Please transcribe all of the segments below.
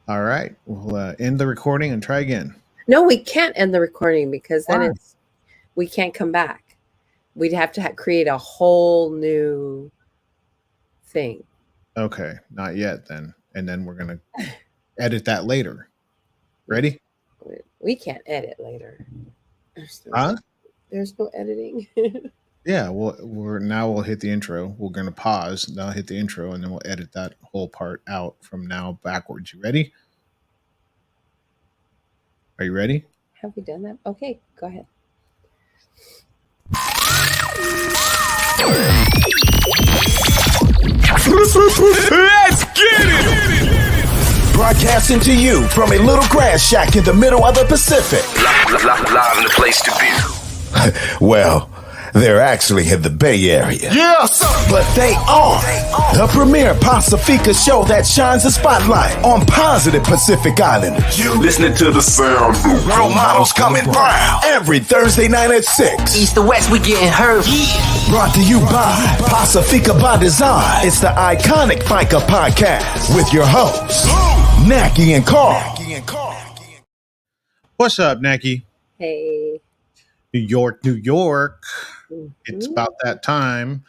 All right. We'll end the recording and try again. No, we can't end the recording because then Why? we can't come back. We'd have to create a whole new thing. Okay. Not yet then. And then we're going to edit that later. Ready? We can't edit later. Huh? There's no editing. Yeah. We'll hit the intro. We're going to pause. Then I'll hit the intro and then we'll edit that whole part out from now backwards. You ready? Are you ready? Have we done that? Okay, go ahead. Let's get it! Broadcasting to you from a little grass shack in the middle of the Pacific. Live in the place to be. Well, they're actually in the Bay Area. Yeah, sir. But they are the premier Pacifica show that shines a spotlight on positive Pacific Islanders. You listening to the sound. Role models coming brown every Thursday night at 6. East to west, we getting hurt. Brought to you by Pacifica by Design. It's the iconic PICA podcast with your hosts, Nackie and Carl. What's up, Nackie? Hey. New York, New York. Mhm. It's about that time.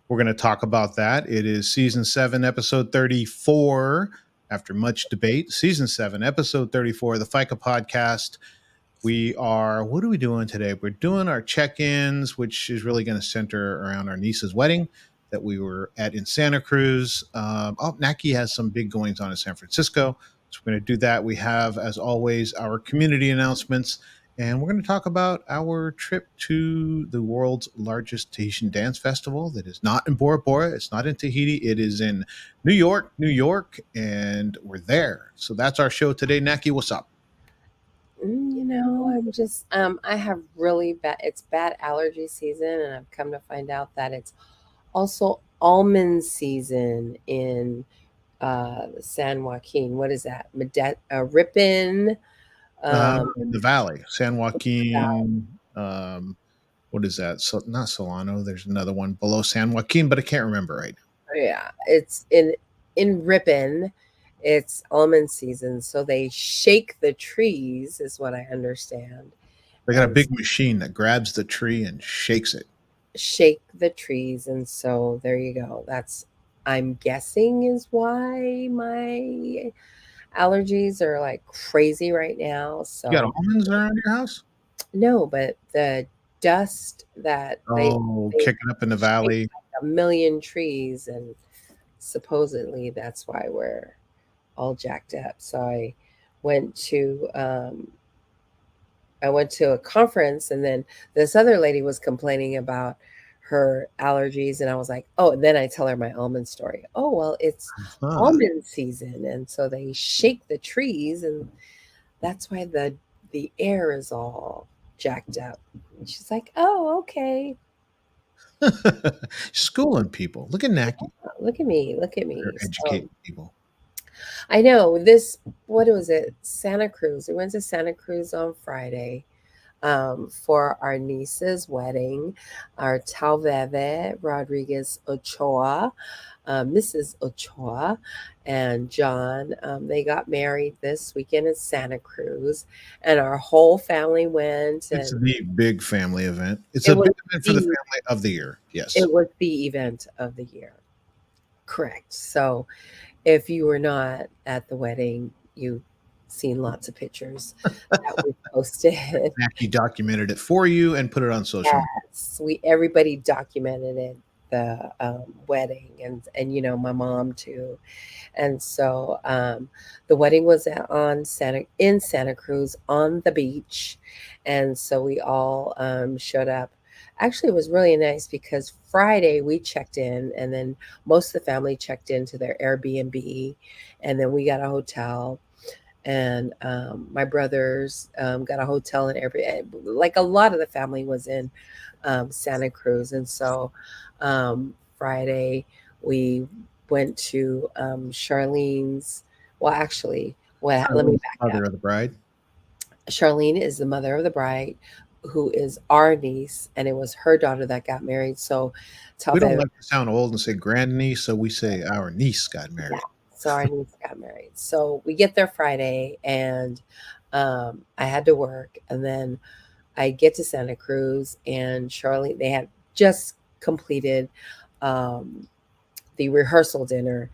We're going to talk about that. It is season 7, episode 34. After much debate, season 7, episode 34 of the FICA podcast. What are we doing today? We're doing our check-ins, which is really going to center around our niece's wedding that we were at in Santa Cruz. Nackie has some big goings on in San Francisco. So we're going to do that. We have, as always, our community announcements. And we're going to talk about our trip to the world's largest Tahitian dance festival that is not in Bora Bora. It's not in Tahiti. It is in New York, and we're there. So that's our show today. Nackie, what's up? I'm just, I have it's bad allergy season, and I've come to find out that it's also almond season in San Joaquin. What is that? Ripon. The Valley, San Joaquin. What is that? So not Solano. There's another one below San Joaquin, but I can't remember right now. Yeah, it's in Ripon. It's almond season, so they shake the trees, is what I understand. They got a big machine that grabs the tree and shakes it. Shake the trees, and so there you go. That's, I'm guessing, is why my allergies are like crazy right now. So You got almonds around your house? no, but the dust that they kicking up in the valley. a million trees, and supposedly that's why we're all jacked up. So I went to a conference, and then this other lady was complaining about her allergies, and I was like, oh, and then I tell her my almond story. Oh, well, it's almond season, and so they shake the trees, and that's why the air is all jacked up. And she's like, oh, okay. Schooling people. Look at Nackie. Look at me. They're educating people. I know what was it? Santa Cruz. We went to Santa Cruz on Friday for our niece's wedding. Our Talveve Rodriguez Ochoa, Mrs. Ochoa, and John, they got married this weekend in Santa Cruz, and our whole family went. It's the big family event. It's a big event for the family of the year. Yes. It was the event of the year. Correct. So if you were not at the wedding, you've seen lots of pictures that we posted. Nackie documented it for you and put it on social media. Yes, everybody documented it, the wedding, and my mom too. And so the wedding was in Santa Cruz on the beach, and so we all showed up. Actually, it was really nice because Friday we checked in, and then most of the family checked into their Airbnb, and then we got a hotel, and my brothers got a hotel in like a lot of the family was in Santa Cruz. And so Friday we went to Charlene's. Well, actually, let me back up. Mother of the bride. Charlene is the mother of the bride, who is our niece, and it was her daughter that got married. So we don't like to sound old and say grandniece, so we say our niece got married. So our niece got married. So we get there Friday, and I had to work, and then I get to Santa Cruz, and Charlie, they had just completed um, the rehearsal dinner.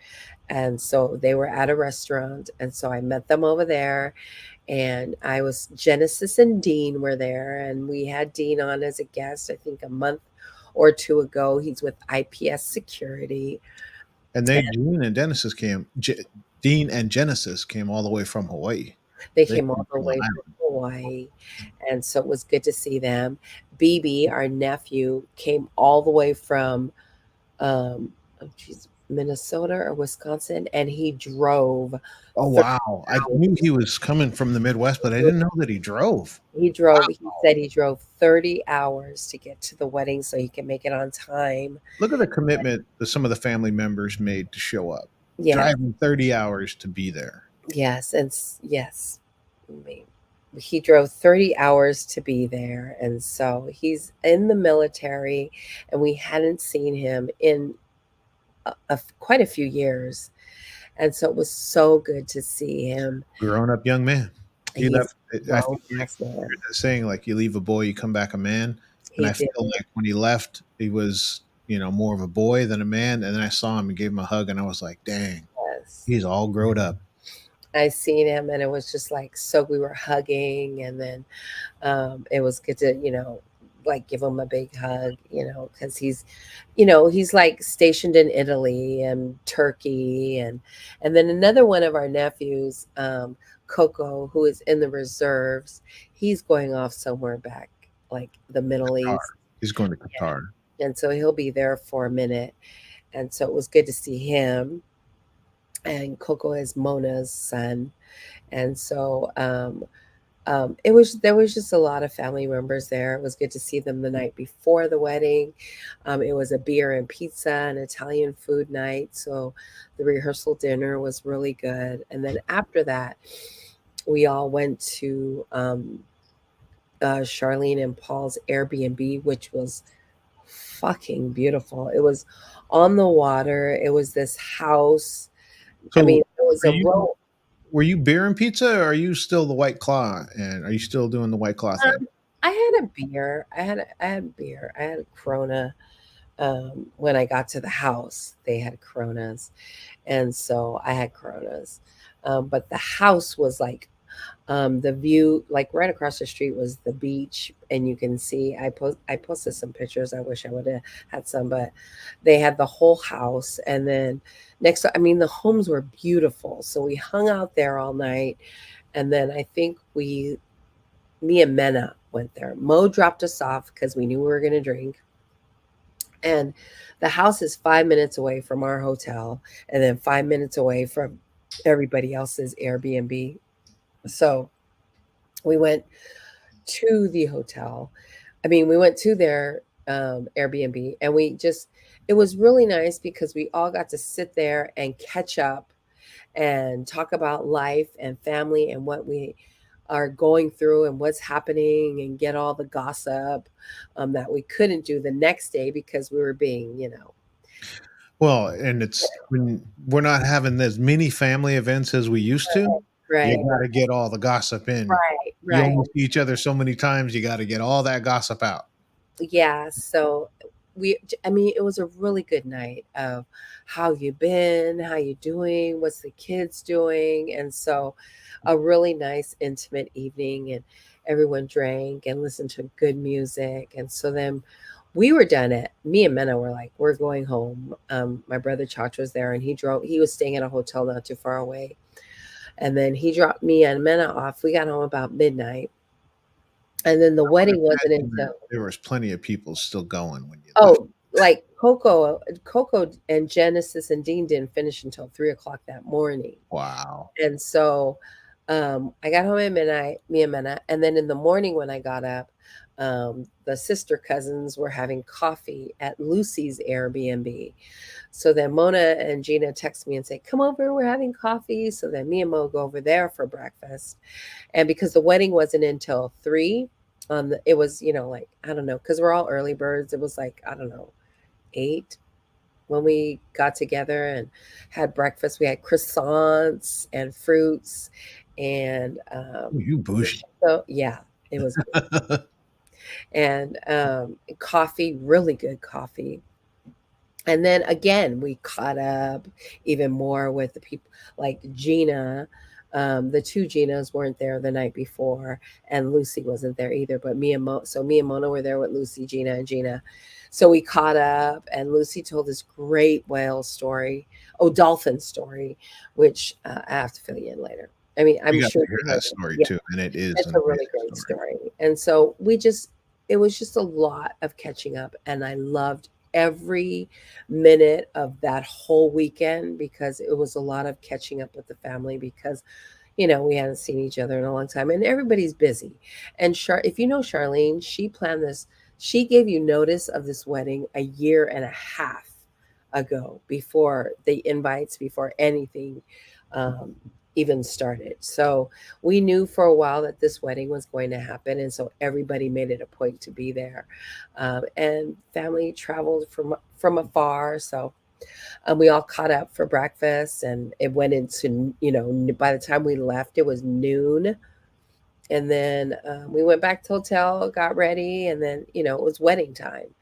And so they were at a restaurant. And so I met them over there. And I was, Genesis and Dean were there. And we had Dean on as a guest, I think a month or two ago. He's with IPS Security. And Dean and Genesis came all the way from Hawaii. They They came all came the from way Long from Hawaii. And so it was good to see them. BB, our nephew, came all the way from Minnesota or Wisconsin, and he drove. Oh 30 wow! I hours. knew he was coming from the Midwest, but I didn't know that he drove. He drove. He said he drove 30 hours to get to the wedding so he can make it on time. Look at the commitment that some of the family members made to show up, Yeah. driving 30 hours to be there. Yes, and yes, he drove 30 hours to be there, and so he's in the military, and we hadn't seen him in quite a few years, and so it was so good to see him. Grown up young man. He He's left. I grown feel like ass man. you're saying like you leave a boy, you come back a man. And He I feel did. like when he left, he was more of a boy than a man. And then I saw him and gave him a hug, and I was like, dang, Yes. he's all grown up. I seen him, and it was just like, so we were hugging, and then it was good to like give him a big hug, because he's like stationed in Italy and Turkey, and then another one of our nephews, Coco, who is in the reserves, he's going off somewhere back like the Middle Qatar. East. He's going to Qatar. And so he'll be there for a minute, and so it was good to see him. And Coco is Mona's son, and so there was just a lot of family members there. It was good to see them the night before the wedding. It was a beer and pizza and Italian food night, so the rehearsal dinner was really good. And then after that, we all went to Charlene and Paul's Airbnb, which was fucking beautiful. It was on the water. It was this house. So It was a row. Were you beer and pizza, or are you still the White Claw? And are you still doing the White Claw thing? I had a beer. I had beer. I had a Corona. When I got to the house, they had Coronas, and so I had Coronas. But the house was like, the view, like right across the street was the beach, and you can see. I posted some pictures. I wish I would have had some, but they had the whole house, and then next, the homes were beautiful. So we hung out there all night, and then I think me and Mena went there. Mo dropped us off because we knew we were going to drink. And the house is 5 minutes away from our hotel, and then 5 minutes away from everybody else's Airbnb. So we went to the hotel. We went to their Airbnb, and it was really nice because we all got to sit there and catch up and talk about life and family and what we are going through and what's happening, and get all the gossip that we couldn't do the next day because we were being, Well, and it's when we're not having as many family events as we used to. Right. You got to get all the gossip in. Right. You almost see each other so many times. You got to get all that gossip out. Yeah. So it was a really good night of how you been, how you doing, what's the kids doing. And so a really nice intimate evening, and everyone drank and listened to good music. And so then we were done. Me and Mena were like, we're going home. My brother Chach was there, and he was staying at a hotel not too far away. And then he dropped me and Mena off. We got home about midnight. And then the wedding wasn't until... There was plenty of people still going when you left. Like Coco and Genesis and Dean didn't finish until 3:00 that morning. Wow. And so I got home at midnight, me and Mena. And then in the morning when I got up, the sister cousins were having coffee at Lucy's Airbnb. So then Mona and Gina text me and say, come over, we're having coffee. So then me and Mo go over there for breakfast. And because the wedding wasn't until 3, it was, I don't know, because we're all early birds. It was like, I don't know, 8. when we got together and had breakfast. We had croissants and fruits and Ooh, you bougie. so yeah, it was good. And coffee, really good coffee. And then again, we caught up even more with the people like Gina. The two Ginas weren't there the night before, and Lucy wasn't there either. But me and Mona were there with Lucy, Gina, and Gina. So we caught up, and Lucy told this great whale story, dolphin story, which I have to fill you in later. I mean, We I'm got sure to hear you heard that it. story Yeah, too, and it is it's an a really amazing great story. story. And so it was just a lot of catching up, and I loved every minute of that whole weekend because it was a lot of catching up with the family because we hadn't seen each other in a long time and everybody's busy. And if you know Charlene, she planned this. She gave you notice of this wedding a year and a half ago before the invites, before anything um, even started. So we knew for a while that this wedding was going to happen, and so everybody made it a point to be there. And family traveled from afar, so we all caught up for breakfast, and it went into by the time we left, it was noon. And then we went back to the hotel, got ready, and then it was wedding time.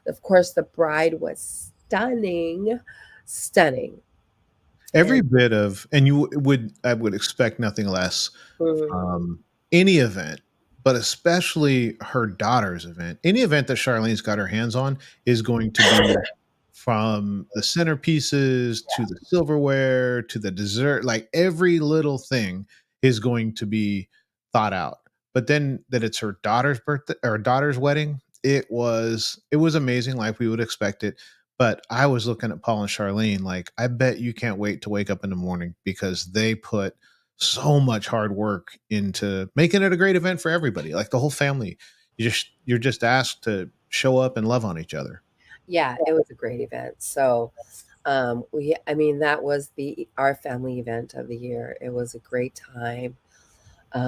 Of course, the bride was stunning, stunning. Every And bit of, and I would expect nothing less mhm, from any event, but especially her daughter's event. Any event that Charlene's got her hands on is going to be from the centerpieces to the silverware to the dessert, like every little thing is going to be thought out. But then that it's her daughter's birthday or daughter's wedding, it was amazing, like we would expect it. But I was looking at Paul and Charlene like, I bet you can't wait to wake up in the morning because they put so much hard work into making it a great event for everybody, like the whole family. You're just asked to show up and love on each other. yeah, it was a great event. So I mean, that was our family event of the year. It was a great time.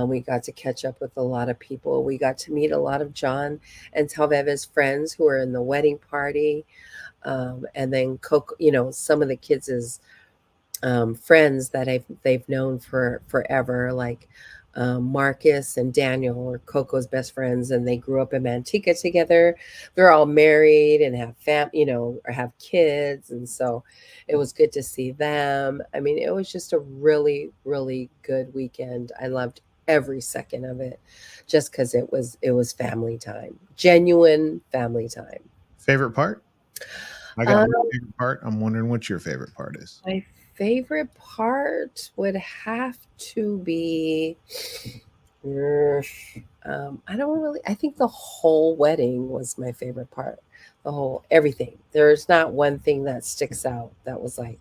We got to catch up with a lot of people. We got to meet a lot of John and Talveva's friends who were in the wedding party. And then Coco, some of the kids' friends that they've known for forever, like Marcus and Daniel are Coco's best friends, and they grew up in Manteca together. They're all married and have or have kids, and so it was good to see them. I mean, it was just a really, really good weekend. I loved every second of it, just because it was family time, genuine family time. Favorite part? I got Um, my favorite part. I'm wondering what your favorite part is. My favorite part would have to be, mm, I don't really, I think the whole wedding was my favorite part. The whole, everything. There's not one thing that sticks out that was like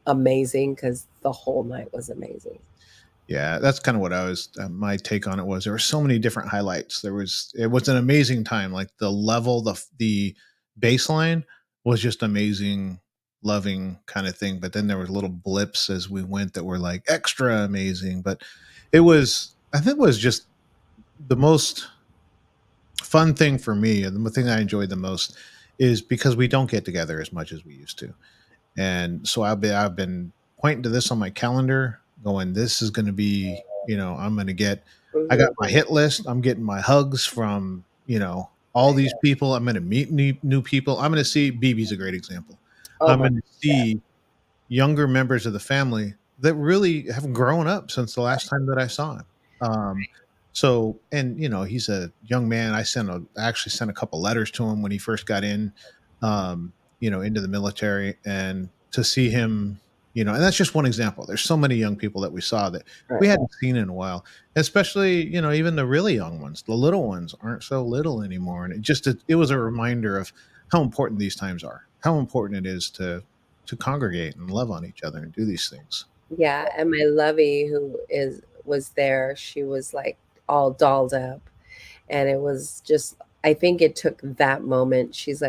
amazing because the whole night was amazing. Yeah, that's kind of what I was. My take on it was there were so many different highlights. It was an amazing time. Like the level, the baseline was just amazing, loving kind of thing. But then there were little blips as we went that were like extra amazing. But I think, it was just the most fun thing for me, and the thing I enjoyed the most is because we don't get together as much as we used to. And so I've been pointing to this on my calendar, going, this is going to be, I'm going to get, I got my Mhm. hit list. I'm getting my hugs from, all these people. I'm going to meet new people. I'm going to see, BB's a great example. Oh I'm my, going to yeah. see younger members of the family that really have grown up since the last time that I saw him. So, and he's a young man. I actually sent a couple letters to him when he first got into the military, and to see him, and that's just one example. There's so many young people that we saw that we Right. hadn't seen in a while, especially, even the really young ones. The little ones aren't so little anymore. And it was a reminder of how important these times are, how important it is to congregate and love on each other and do these things. Yeah, and my lovey who was there, she was like all dolled up, and it was just, I think it took that moment. She's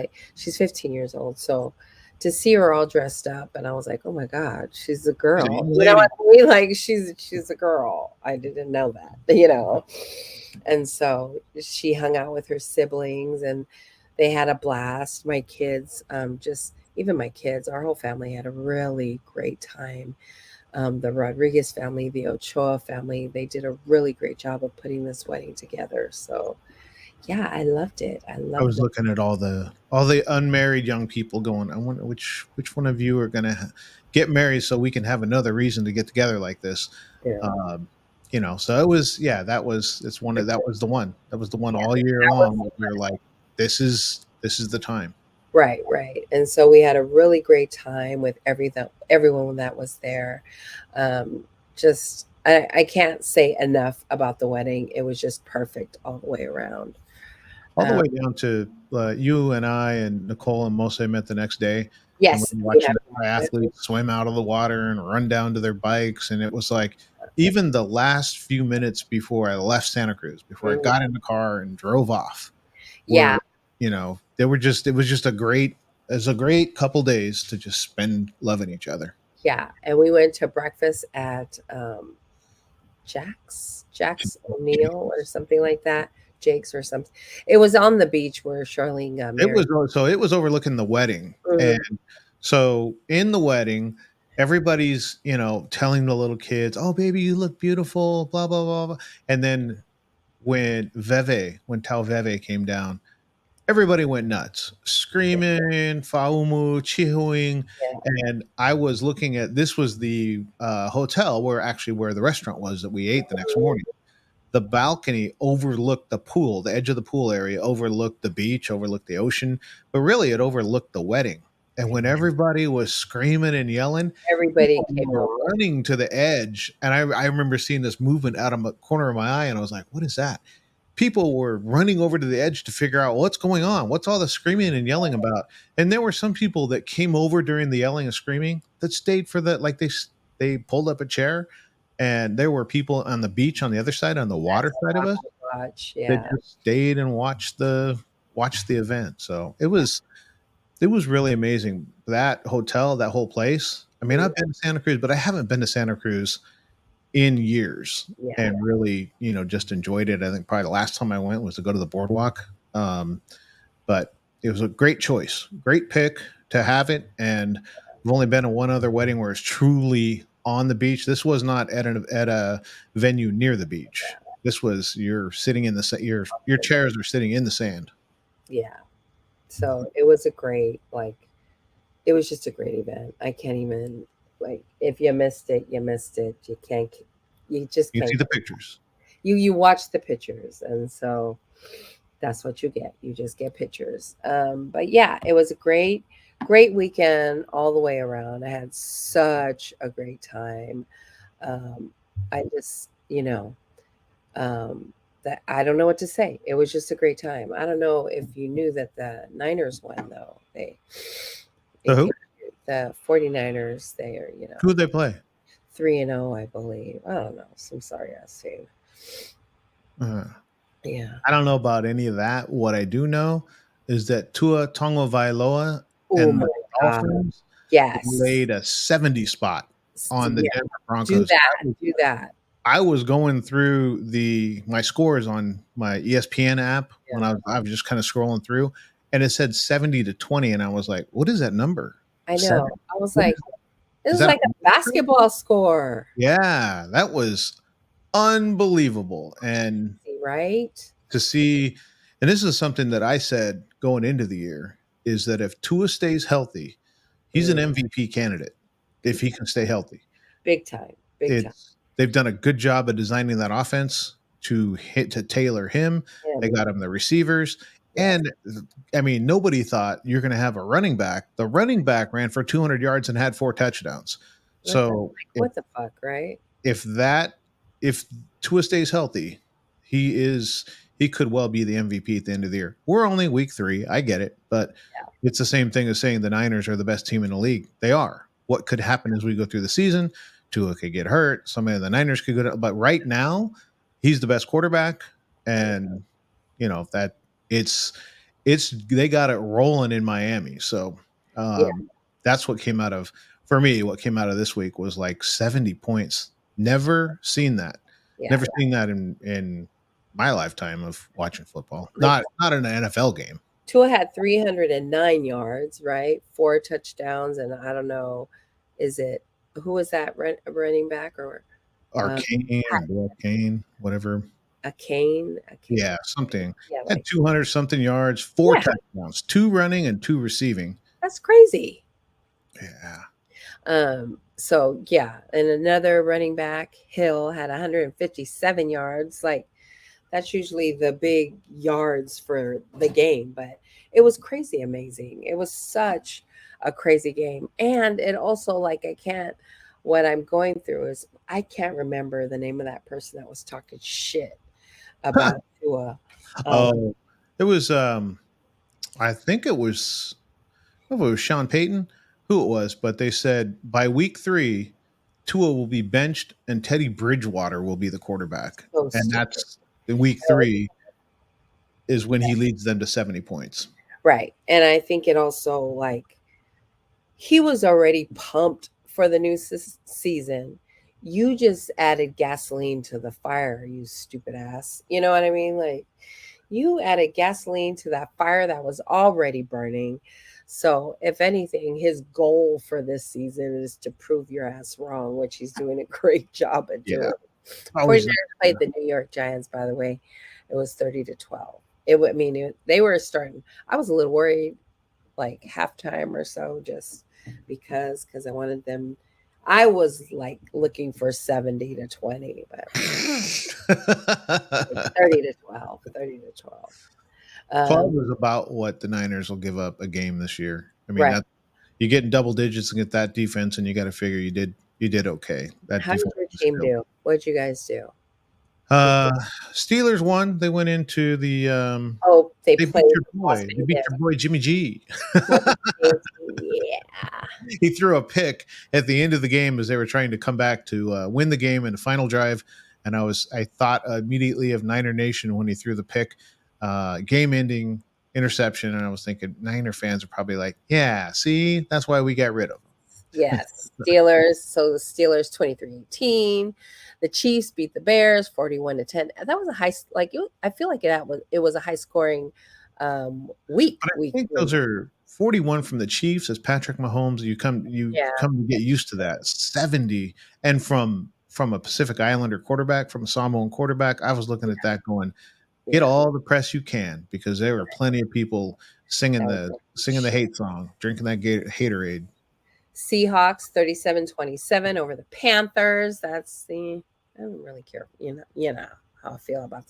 15 years old, so to see her all dressed up, and I was like, oh my God, she's a She's a girl. young You know lady. what I mean? Like she's a girl. I didn't know that. And so she hung out with her siblings, and they had a blast. My kids just even my kids, our whole family had a really great time. The Rodriguez family, the Ochoa family, they did a really great job of putting this wedding together. So yeah, I loved it. I I loved was it. looking at all the unmarried young people going, I wonder which one of you are going to get married so we can have another reason to get together like this. Yeah, Um, so it was, yeah, that was the one. That was the one yeah, all year that long. was We were like, this is the time. right, right. And so we had a really great time with everyone that was there. Um, just I can't say enough about the wedding. It was just perfect all the way around. All the Um, way down to you and I and Nicole and Mose met the next day, and we yes, were we watching have the triathletes swim out of the water and run down to their bikes. And it was like, even the last few minutes before I left Santa Cruz, before I mhm. got in the car and drove off, Yeah, were, they were just, it was just it was a great couple days to just spend loving each other. yeah. And we went to breakfast at Jack's O'Neill or something like that. Jake's or something. It was on the beach where Charlene got It was married. so it was overlooking the wedding, and Mhm. so in the wedding, everybody's telling the little kids, "Oh, baby, you look beautiful," blah blah blah, blah. And then when Tau Veve came down, everybody went nuts, screaming, "Faumu," chihuing, Yeah. and I was looking at this was the hotel where the restaurant was that we ate the next Mhm. morning. The balcony overlooked the pool, the edge of the pool area overlooked the beach, overlooked the ocean, but really it overlooked the wedding. And when everybody was screaming and yelling, Everybody people came were over. running to the edge. And I remember seeing this movement out of the corner of my eye, and I was like, what is that? People were running over to the edge to figure out what's going on. What's all the screaming and yelling about? And there were some people that came over during the yelling and screaming that stayed for like they pulled up a chair, and there were people on the beach on the other side, on the water side of us, Watch, that yeah. just stayed and watched the event. So it was really amazing. That hotel, that whole place. I mean, Mhm. I've been to Santa Cruz, but I haven't been to Santa Cruz in years, Yeah. and really, just enjoyed it. I think probably the last time I went was to go to the boardwalk. But it was a great choice, great pick to have it. And I've only been to one other wedding where it's truly on the beach. This was not at a venue near the beach. This was you're sitting in your chairs are sitting in the sand. Yeah. So it was a great, like, it was just a great event. I can't even, like, if you missed it, you missed it. You can't, you just You see can't. the pictures. You watch the pictures, and so that's what you get. You just get pictures. But yeah, it was a great weekend all the way around. I had such a great time. Um, I just, that I don't know what to say. It was just a great time. I don't know if you knew that the Niners won though. So It who came, the 49ers, they are, who would they play? 3-0, I believe. I don't know. Some sorry ass team. Uh, Yeah. I don't know about any of that. What I do know is that Tua Tagovailoa Oh and my the God. Dolphins Yes. laid a 70 spot on the Yeah. Denver Do Broncos. that. Do that. I was going through my scores on my ESPN app when Yeah. I was just kind of scrolling through, and it said 70-20, and I was like, "What is that number? I Seven? know. I was What like, this is is that?" like a basketball score. Yeah, that was unbelievable, and Right? to see, and this is something that I said going into the year is that if Tua stays healthy, he's an Mm, MVP candidate if he can stay healthy. big time. Big time. They've done a good job of designing that offense to tailor him. They Him. got him the receivers, Yes. and I mean, nobody thought you're going to have a running back. The running back ran for 200 yards and had 4 touchdowns. What the, So like, what the fuck, right? if that if Tua stays healthy, he is he could well be the MVP at the end of the year. We're only week 3, I get it, but Yeah. it's the same thing as saying the Niners are the best team in the league. They are. What could happen as we go through the season? Tua could get hurt. Somebody of the Niners could go down, but right now, he's the best quarterback, and that it's they got it rolling in Miami. So Yeah. that's what came out of for me. What came out of this week was like 70 points. Never seen that. Yeah. Never seen that in my lifetime of watching football. Like, Not in an NFL game. Tua had 309 yards, right? 4 touchdowns, and I don't know, is it who was that running back or Arcane or Blood Cane, whatever. a cane? A cane. Yeah, something. Yeah, Had like 200 something yards, 4 yeah, touchdowns, 2 running and 2 receiving. that's crazy. Yeah. So yeah, and another running back, Hill, had 157 yards. Like that's usually the big yards for the game, but it was crazy amazing. It was such a crazy game. And it also like what I'm going through is I can't remember the name of that person that was talking shit about Tua. Um, Oh, it was I think it was I don't know if it was Sean Payton, who it was, but they said by week 3 Tua will be benched and Teddy Bridgewater will be the quarterback. so And stupid. that's in week 3 is when he leads them to 70 points. Right. And I think it also like he was already pumped for the new season. You just added gasoline to the fire, you stupid ass. You know what I mean? Like you added gasoline to that fire that was already burning. So, if anything, his goal for this season is to prove your ass wrong, which he's doing a great job at Yeah. doing. Always 49ers played the New York Giants, by the way. It was 30-12. They were starting. I was a little worried, like halftime or so, just because I wanted them. I was like looking for 70-20, but 30-12, 30-12. Claude was about what the Niners will give up a game this year. I mean, Right. that you get in double digits and get that defense, and you got to figure you did okay. That How did defense your was team still. do? What'd you guys do? Steelers won. They went into the Oh, they they played beat your Las boy. They beat Vegas. your boy Jimmy G. Yeah. He threw a pick at the end of the game as they were trying to come back to win the game in the final drive. And I thought immediately of Niner Nation when he threw the pick, game ending interception. And I was thinking Niner fans are probably like, yeah, see, that's why we got rid of him. Yes. Steelers. So the Steelers 23-18. The Chiefs beat the Bears 41-10. That was a high I feel like it was a high scoring week. But I Week think those three. are 41 from the Chiefs as Patrick Mahomes. You Yeah. come to get used to that. 70 and from a Pacific Islander quarterback, from a Samoan quarterback, I was looking at that going, get Yeah. all the press you can because there were plenty of people singing That the was hate song, drinking that Haterade. Seahawks 37-27 over the Panthers. I don't really care. You know how I feel about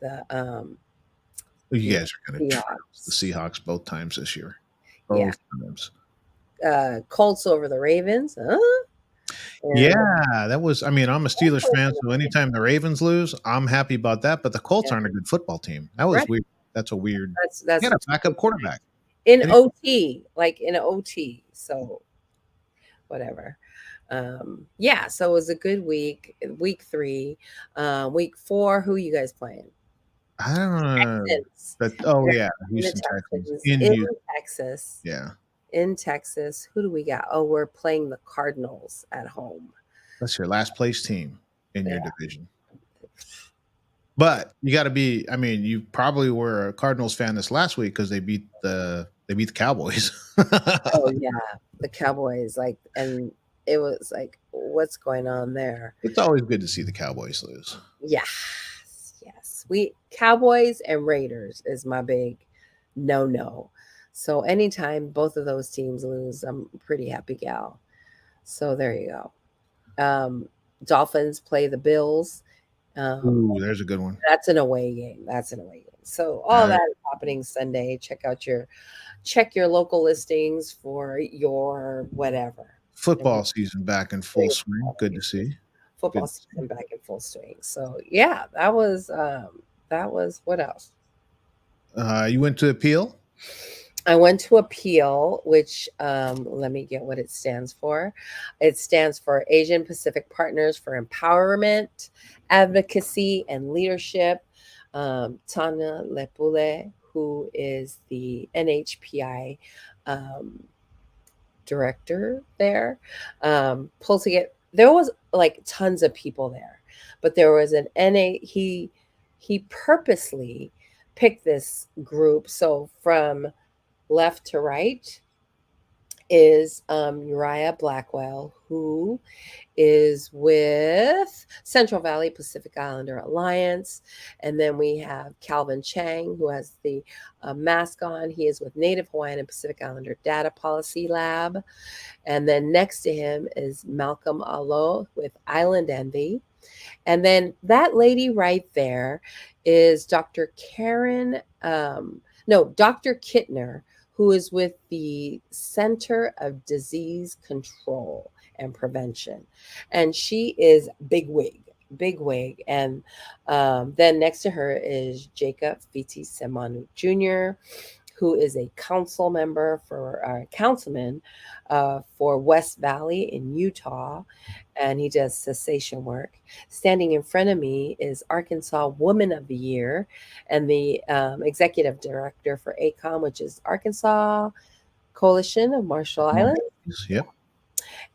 the You you guys are going to know, trounce the Seahawks both times this year. Yeah. Both times. Colts over the Ravens. Huh? And Yeah, that was. I mean, I'm a Steelers fan, so anytime the Ravens lose, I'm happy about that. But the Colts yeah, aren't a good football team. That was right. weird. That's a weird. That's They had a backup quarterback. in They- OT, like in OT. So whatever. Yeah, so it was a good week. Week 3, week 4. Who you guys playing? I don't know. Texans. Yeah, Houston The Texans Texans in in Houston. Texas. Yeah, In Texas. Who do we got? Oh, we're playing the Cardinals at home. that's your last place team in your Yeah. division. But you got to be. I mean, you probably were a Cardinals fan this last week because they beat the Cowboys. Oh yeah, the Cowboys and it was like, what's going on there? It's always good to see the Cowboys lose. Yes. We Cowboys and Raiders is my big no. So anytime both of those teams lose, I'm a pretty happy gal. So there you go. Dolphins play the Bills. Ooh, there's a good one. That's an away game. So all that is happening Sunday. Check your local listings for your whatever. Football season back in full swing. Good to see. Football season back in full swing. So yeah, that was what else? You went to Appeal? I went to Appeal, which let me get what it stands for. It stands for Asian Pacific Partners for Empowerment, Advocacy, and Leadership. Tana Lepule, who is the NHPI director there, pulled together. There was like tons of people there, but there was an NA. He purposely picked this group. So from left to right is Uriah Blackwell, who is with Central Valley Pacific Islander Alliance. And then we have Calvin Chang, who has the mask on. He is with Native Hawaiian and Pacific Islander Data Policy Lab. And then next to him is Malcolm Alo with Island Envy. And then that lady right there is Dr. Dr. Kittner, who is with the Center of Disease Control and Prevention. And she is Big Wig. And then next to her is Jacob Fiti Semanu Jr., who is a councilman for West Valley in Utah, and he does cessation work. Standing in front of me is Arkansas Woman of the Year and the executive director for ACOM, which is Arkansas Coalition of Marshall Islands. Yep.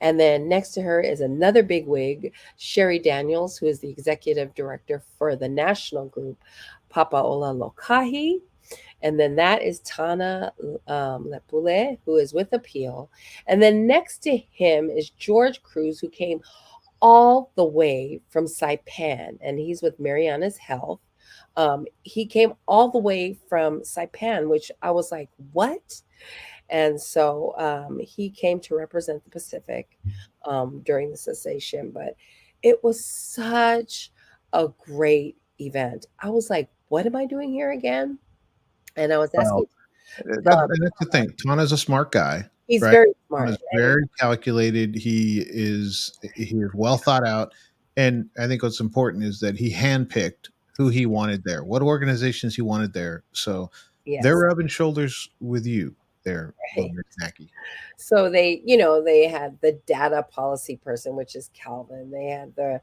And then next to her is another big wig, Sherry Daniels, who is the executive director for the national group Papaola Lokahi. And then that is Tana Lepule, who is with Appeal. And then next to him is George Cruz, who came all the way from Saipan, and he's with Mariana's Health. He came all the way from Saipan, which I was like, what? And so he came to represent the Pacific during the cessation. But it was such a great event. I was like, what am I doing here again? And I was asking. That's the thing. Tana's a smart guy. He's right? very smart. Tana's very calculated. He is well thought out. And I think what's important is that he handpicked who he wanted there, what organizations he wanted there. So they're rubbing shoulders with you there, Nackie. So they had the data policy person, which is Calvin. They had the,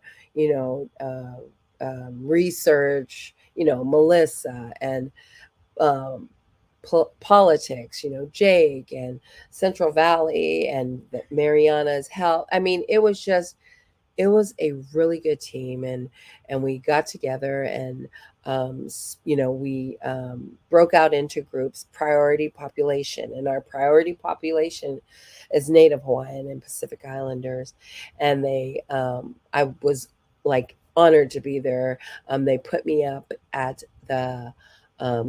research, Melissa, and politics, Jake, and Central Valley, and Mariana's Health. I mean, it was a really good team, and we got together, and we broke out into groups, priority population, and our priority population is Native Hawaiian and Pacific Islanders. And I was like honored to be there. They put me up at the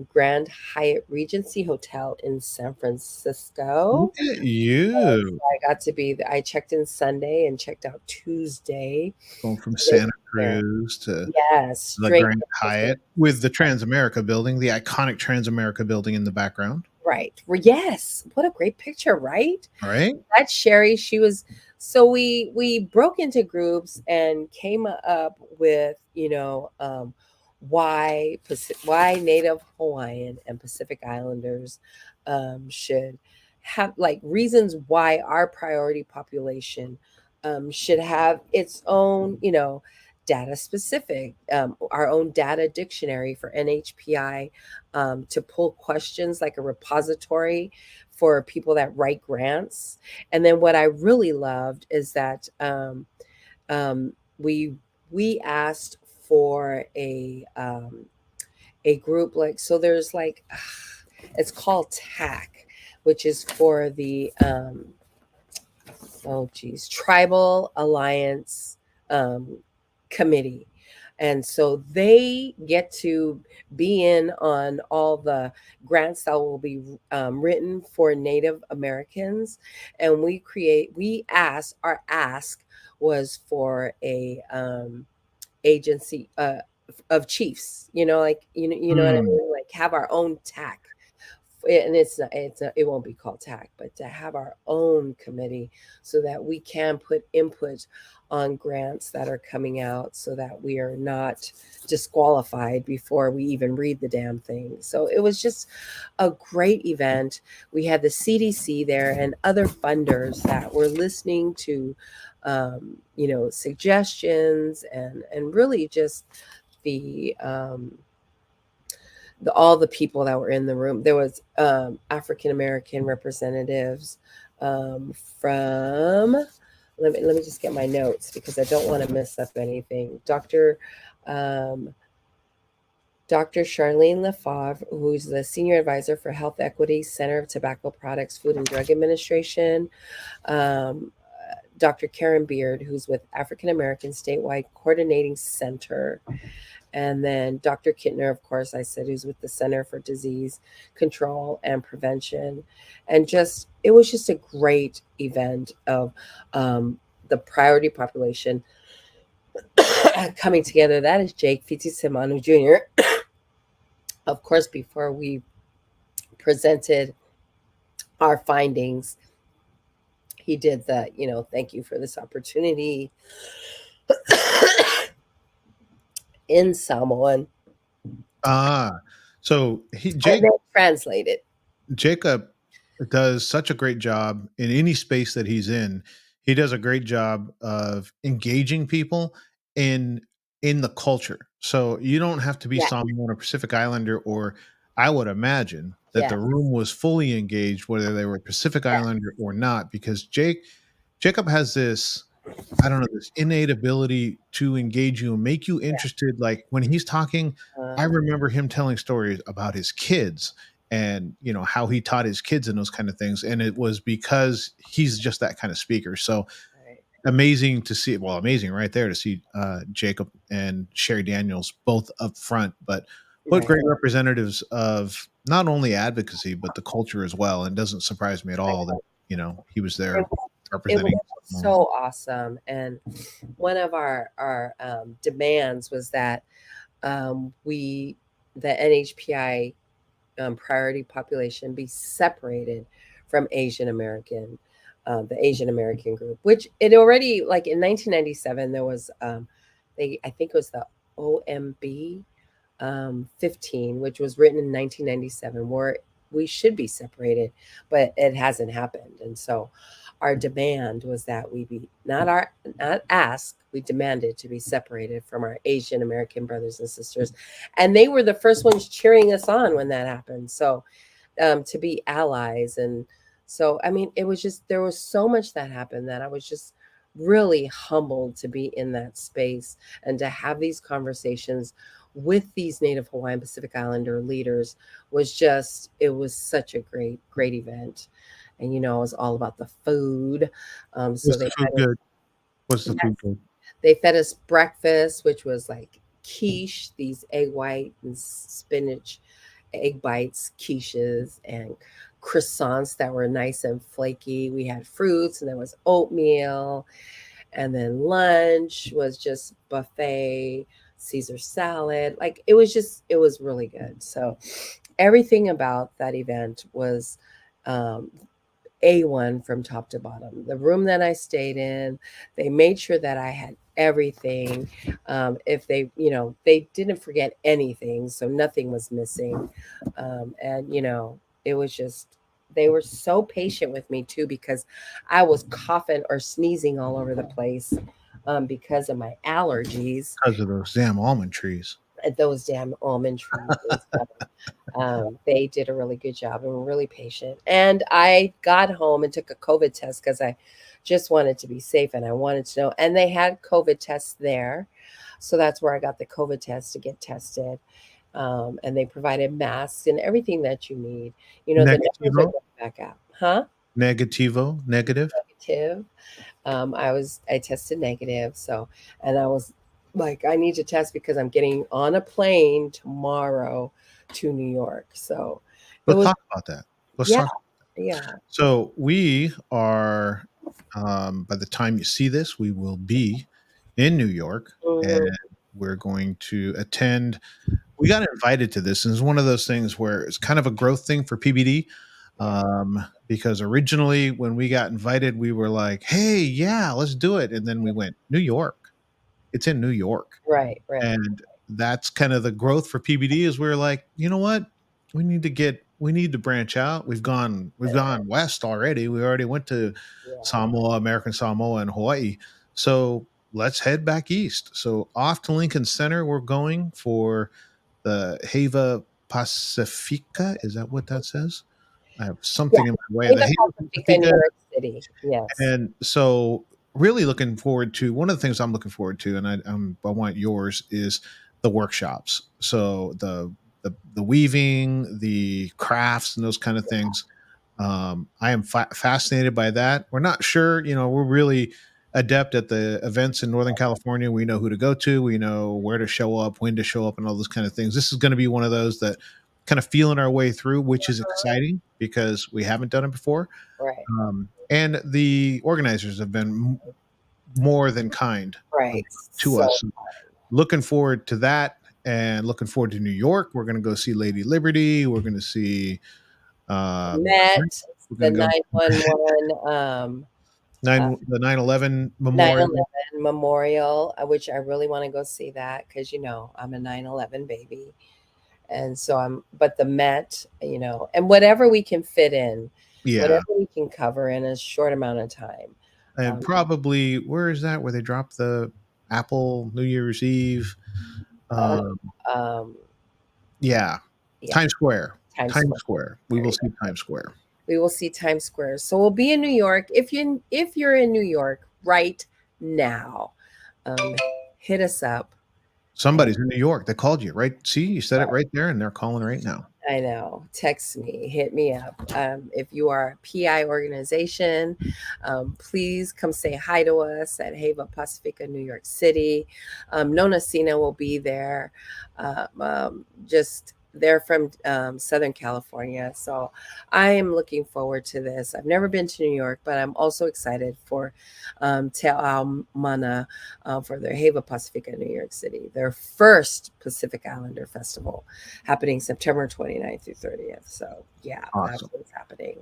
Grand Hyatt Regency Hotel in San Francisco. Look at you. So I got to be there. I checked in Sunday and checked out Tuesday. Going from Santa Cruz to the Grand Hyatt with the Transamerica building, the iconic Transamerica building in the background. Right. Yes. What a great picture, right? All right. That's Sherry. She was, so we broke into groups and came up with, why Native Hawaiian and Pacific Islanders should have, like, reasons why our priority population should have its own, data specific, our own data dictionary for NHPI, to pull questions, like a repository for people that write grants. And then what I really loved is that we asked for a group, like, so there's like, it's called TAC, which is for the Tribal Alliance Committee. And so they get to be in on all the grants that will be written for Native Americans. And our ask was for a agency of chiefs, what I mean, like, have our own TAC. And it won't be called TAC, but to have our own committee so that we can put input on grants that are coming out, so that we are not disqualified before we even read the damn thing. So it was just a great event. We had the CDC there and other funders that were listening to suggestions, and really just all the people that were in the room. There was African American representatives from. Let me just get my notes, because I don't want to mess up anything. Dr. Dr. Charlene Lefebvre, who's the Senior Advisor for Health Equity, Center of Tobacco Products, Food and Drug Administration. Dr. Karen Beard, who's with African American Statewide Coordinating Center. And then Dr. Kittner, of course, I said, who's with the Center for Disease Control and Prevention. And it was just a great event of the priority population coming together. That is Jake Fitzsimonu Jr. Of course, before we presented our findings, he did the, thank you for this opportunity in Samoan. So translated. Jacob does such a great job in any space that he's in. He does a great job of engaging people in the culture. So you don't have to be Samoan or Pacific Islander, or I would imagine that the room was fully engaged, whether they were Pacific Islander or not, because Jacob has this, I don't know, this innate ability to engage you and make you interested. Like when he's talking, I remember him telling stories about his kids and, how he taught his kids and those kind of things. And it was because he's just that kind of speaker. So amazing to see. Well, amazing right there to see Jacob and Sherry Daniels both up front, but what great representatives of not only advocacy, but the culture as well. And it doesn't surprise me at all that, he was there representing. It was so awesome. And one of our demands was that the NHPI priority population be separated from Asian American, the Asian American group, which it already, like in 1997, there was, I think it was the OMB 15, which was written in 1997, where we should be separated, but it hasn't happened. And so our demand was that we be not asked, we demanded to be separated from our Asian American brothers and sisters. And they were the first ones cheering us on when that happened. So to be allies. And so, I mean, it was just, there was so much that happened that I was just really humbled to be in that space and to have these conversations with these Native Hawaiian Pacific Islander leaders it was such a great event. And, it was all about the food. Was the food good? Was the food good? They fed us breakfast, which was like quiche, these egg white and spinach, egg bites, quiches, and croissants that were nice and flaky. We had fruits, and there was oatmeal. And then lunch was just buffet, Caesar salad. Like it was really good. So everything about that event was A1 from top to bottom. The room that I stayed in, they made sure that I had everything. If they didn't forget anything, so nothing was missing. And it was just, they were so patient with me too, because I was coughing or sneezing all over the place because of my allergies. Because of those damn almond trees. They did a really good job and were really patient. And I got home and took a COVID test because I just wanted to be safe and I wanted to know. And they had COVID tests there. So that's where I got the COVID test to get tested. And they provided masks and everything that you need. The numbers are going back out. Huh? Negative. I tested negative. So, and I was like, I need to test because I'm getting on a plane tomorrow to New York. So let's talk about that. Yeah. So we are, by the time you see this, we will be in New York, and we're going to attend. We got invited to this, and it's one of those things where it's kind of a growth thing for PBD. Because originally when we got invited, we were like, hey, yeah, let's do it. And then we went, New York. It's in New York. Right. And that's kind of the growth for PBD is we're like, you know what? We need to branch out. We've gone west already. We already went to Samoa, American Samoa, and Hawaii. So let's head back east. So off to Lincoln Center, we're going for the Heva Pacifica. Is that what that says? I have something in my way. Heva Pacifica, New York City. Yes. And so really looking forward to, one of the things I'm looking forward to, and I want yours, is the workshops. So the weaving, the crafts, and those kind of things. I am fascinated by that. We're not sure, we're really adept at the events in Northern California. We know who to go to, we know where to show up, when to show up, and all those kind of things. This is going to be one of those that kind of feeling our way through, which is exciting because we haven't done it before. Right. And the organizers have been more than kind Right. to us. Looking forward to that, and looking forward to New York. We're going to go see Lady Liberty. We're going to see Met the 911 the 9/11 memorial. 9/11 memorial, which I really want to go see that because I'm a 9/11 baby, and so but the Met, and whatever we can fit in, whatever we can cover in a short amount of time. And probably, where is that? Where they drop the Apple New Year's Eve? Yeah. Times Square. Times Square. We will see Times Square. We will see Times Square. So we'll be in New York. If you're in New York right now, hit us up. Somebody's in New York. They called you, right? See, you said it right there, and they're calling right now. I know. Text me, hit me up. If you are a PI organization, please come say hi to us at Heva Pacifica, New York City. Nona Sina will be there. They're from Southern California. So I am looking forward to this. I've never been to New York, but I'm also excited for Te Ao Mana for their Heva Pacifica New York City, their first Pacific Islander Festival happening September 29th through 30th. So yeah, awesome. That's what's happening.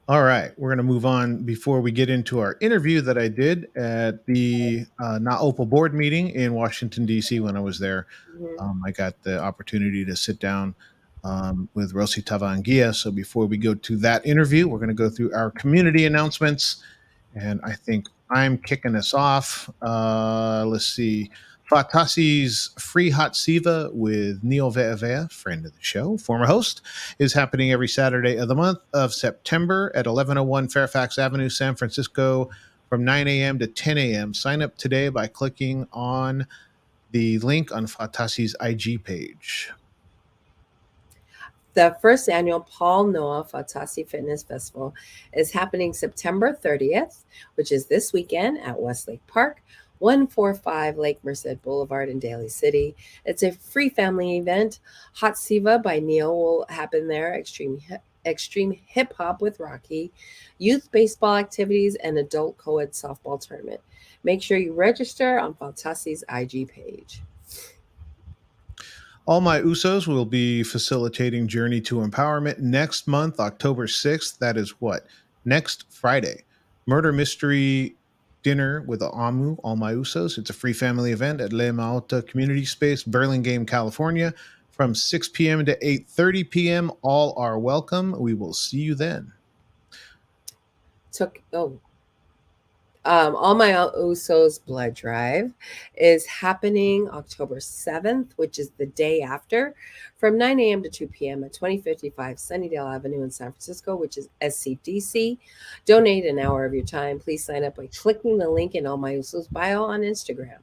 All right, we're going to move on before we get into our interview that I did at the NAOPA board meeting in Washington, D.C. when I was there. I got the opportunity to sit down with Rosi Tavangia. So before we go to that interview, we're going to go through our community announcements. And I think I'm kicking us off. Let's see. Fatasi's Free Hot Siva with Neil Ve'avea, friend of the show, former host, is happening every Saturday of the month of September at 1101 Fairfax Avenue, San Francisco, from 9 a.m. to 10 a.m. Sign up today by clicking on the link on Fatasi's IG page. The first annual Paul Noah Fatasi Fitness Festival is happening September 30th, which is this weekend at Westlake Park, 145 Lake Merced Boulevard in Daly City. It's a free family event. Hot Siva by Neil will happen there. Extreme hip hop with Rocky, youth baseball activities, and adult co-ed softball tournament. Make sure you register on Fatasi's IG page. All My Usos will be facilitating Journey to Empowerment next month, October 6th. That is what? Next Friday. Murder Mystery Dinner with Amu, All My Usos. It's a free family event at Le Maota Community Space, Burlingame, California, from 6 p.m. to 8:30 p.m. All are welcome. We will see you then. All My Usos Blood Drive is happening October 7th, which is the day after, from 9 a.m. to 2 p.m. at 2055 Sunnydale Avenue in San Francisco, which is SCDC. Donate an hour of your time. Please sign up by clicking the link in All My Usos bio on Instagram.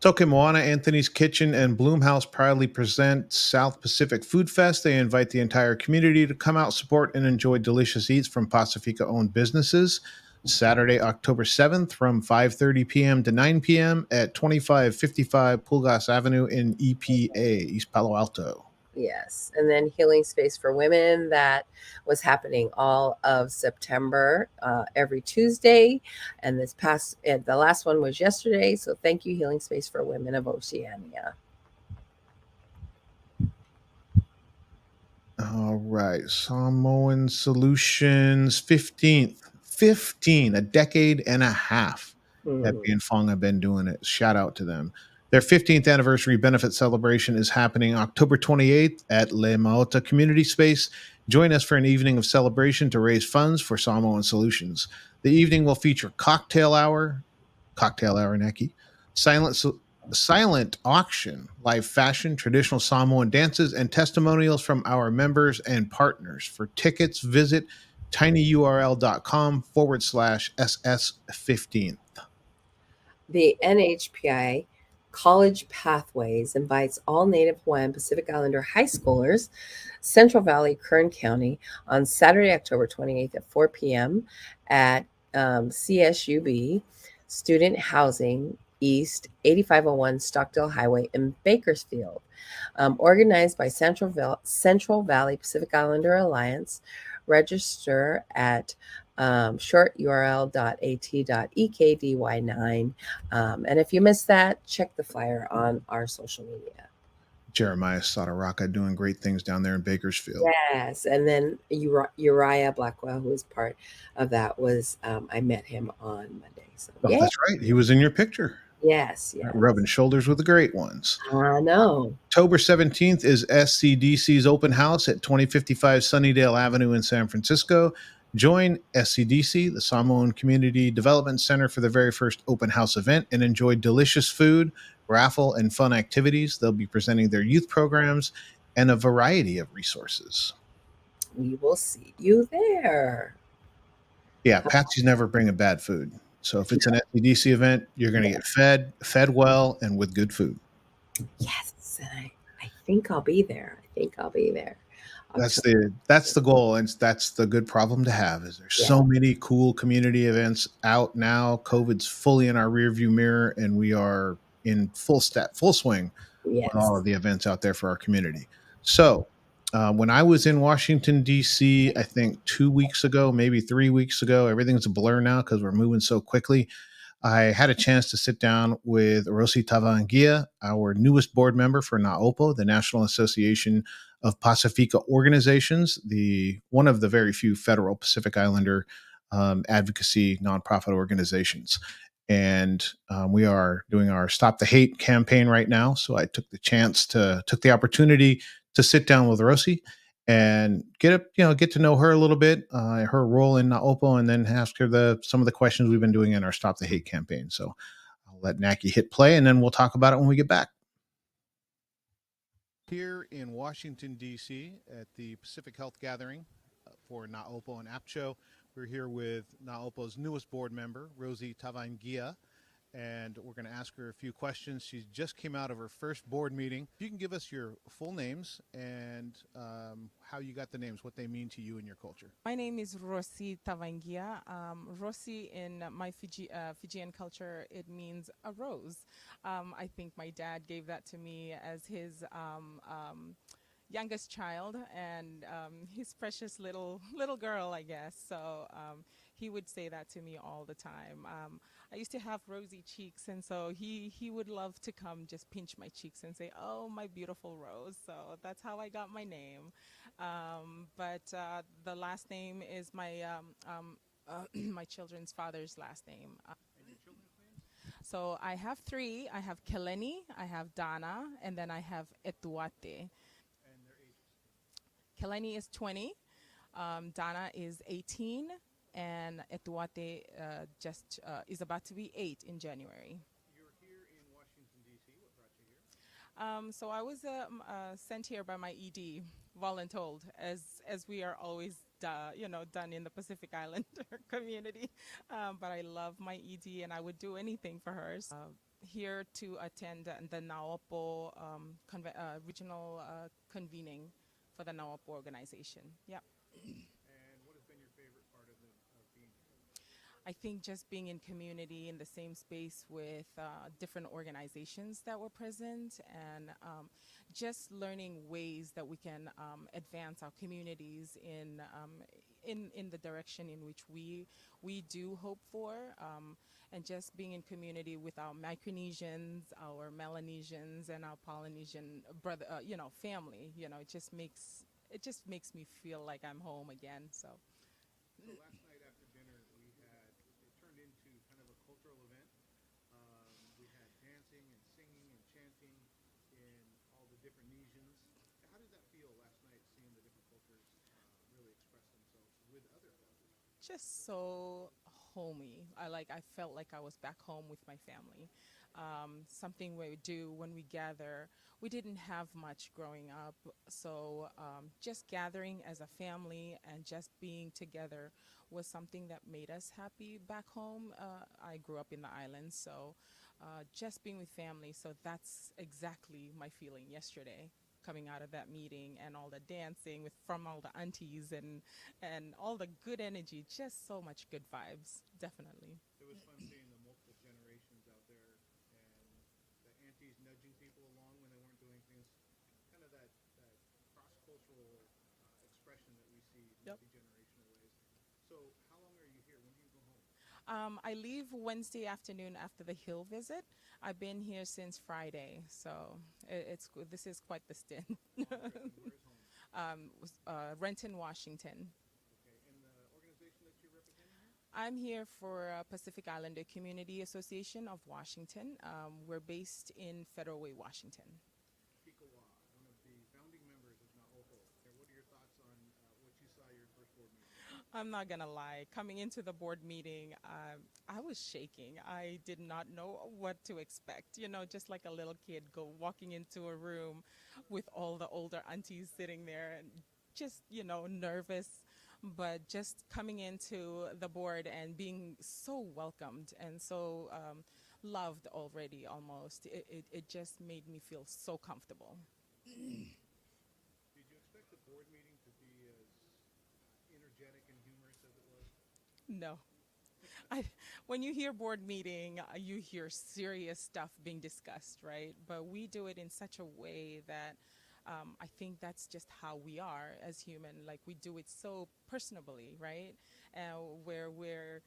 Toke Moana, Anthony's Kitchen, and Bloomhouse proudly present South Pacific Food Fest. They invite the entire community to come out, support, and enjoy delicious eats from Pacifica-owned businesses. Saturday, October 7th from 5:30 p.m. to 9 p.m. at 2555 Pulgas Avenue in EPA, East Palo Alto. Yes. And then Healing Space for Women, that was happening all of September, every Tuesday. And the last one was yesterday. So thank you, Healing Space for Women of Oceania. All right. Samoan Solutions 15, a decade and a half that Bianfong have been doing it. Shout out to them. Their 15th anniversary benefit celebration is happening October 28th at Le Maota Community Space. Join us for an evening of celebration to raise funds for Samoan Solutions. The evening will feature cocktail hour, Nackie, silent auction, live fashion, traditional Samoan dances, and testimonials from our members and partners. For tickets, visit tinyurl.com/SS15. The NHPI College Pathways invites all Native Hawaiian Pacific Islander high schoolers, Central Valley, Kern County, on Saturday, October 28th at 4 p.m. at CSUB Student Housing East, 8501 Stockdale Highway in Bakersfield. Organized by Central Valley Pacific Islander Alliance. Register at short url.at.ekdy9. And if you missed that, check the flyer on our social media. Jeremiah Sadaraka doing great things down there in Bakersfield. Yes. And then Uriah Blackwell, who was part of that, was I met him on Monday. So Oh, that's right. He was in your picture. Yes. Rubbing shoulders with the great ones. I know. October 17th is SCDC's open house at 2055 Sunnydale Avenue in San Francisco. Join SCDC, the Samoan Community Development Center, for the very first open house event and enjoy delicious food, raffle, and fun activities. They'll be presenting their youth programs and a variety of resources. We will see you there. Yeah, Patsy's never bringing bad food. So if it's an SCDC event, you're going to get fed well, and with good food. Yes, and I think I'll be there. That's the goal, and that's the good problem to have. Is there's so many cool community events out now. COVID's fully in our rearview mirror, and we are in full swing with all of the events out there for our community. So when I was in Washington, D.C., I think 2 weeks ago, maybe 3 weeks ago, everything's a blur now because we're moving so quickly. I had a chance to sit down with Rosi Tavangia, our newest board member for NAOPO, the National Association of Pacifica Organizations, one of the very few federal Pacific Islander advocacy nonprofit organizations. And we are doing our Stop the Hate campaign right now. So I took the opportunity to sit down with Rosi and get to know her a little bit, her role in NAOPO, and then ask her some of the questions we've been doing in our Stop the Hate campaign. So I'll let Nackie hit play, and then we'll talk about it when we get back. Here in Washington, D.C. at the Pacific Health Gathering for NAOPO and APCHO, we're here with NAOPO's newest board member, Rosi Tavangia, and we're going to ask her a few questions. She just came out of her first board meeting. If you can give us your full names and how you got the names, what they mean to you and your culture. My name is Rosi Tavangia. Rosi in my Fijian culture, it means a rose. I think my dad gave that to me as his youngest child and his precious little girl, I guess. So he would say that to me all the time. I used to have rosy cheeks, and so he would love to come just pinch my cheeks and say, "Oh, my beautiful rose." So that's how I got my name. But the last name is my my children's father's last name. And your children's names? So I have three. I have Keleni, I have Dana, and then I have Etuate. And their ages? Keleni is 20, Dana is 18, and Etuate is about to be 8 in January. You're here in Washington, D.C. What brought you here? So I was sent here by my ED, voluntold, as we are always done in the Pacific Islander community. But I love my ED, and I would do anything for her. So, here to attend the NAOPO regional convening for the NAOPO organization. Yeah. And what has been your favorite part of being here? I think just being in community in the same space with different organizations that were present, and just learning ways that we can advance our communities in the direction in which we do hope for, and just being in community with our Micronesians, our Melanesians, and our Polynesian brother, family. It just makes me feel like I'm home again. So last night after dinner, it turned into kind of a cultural event. We had dancing and singing and chanting in all the different Nesians. How did that feel last night, seeing the different cultures really express themselves with other cultures? Just so homey. I felt like I was back home with my family. something we do when we gather. We didn't have much growing up, so just gathering as a family and just being together was something that made us happy back home. I grew up in the islands, so just being with family. So that's exactly my feeling yesterday, coming out of that meeting and all the dancing with from all the aunties and all the good energy. Just so much good vibes, definitely. It was fun seeing the multiple generations out there and the aunties nudging people along when they weren't doing things. Kind of that cross-cultural expression that we see in Yep. multi-generational ways. So how long are you here? When do you go home? I leave Wednesday afternoon after the Hill visit. I've been here since Friday, so it's good. This is quite the stint. Long trip, and where's home? Renton, Washington. Okay, and the organization that you're representing here? I'm here for Pacific Islander Community Association of Washington. We're based in Federal Way, Washington. PICA-WA, one of the founding members of NAOHO. And what are your thoughts on what you saw your first board meeting? I'm not gonna lie. Coming into the board meeting, I was shaking. I did not know what to expect. You know, just like a little kid walking into a room with all the older aunties sitting there, and just nervous. But just coming into the board and being so welcomed and so loved already, almost, it just made me feel so comfortable. Did you expect the board meeting to be as energetic and humorous as it was? No. When you hear board meeting, you hear serious stuff being discussed, right? But we do it in such a way that I think that's just how we are as human. Like, we do it so personably, right? Where we're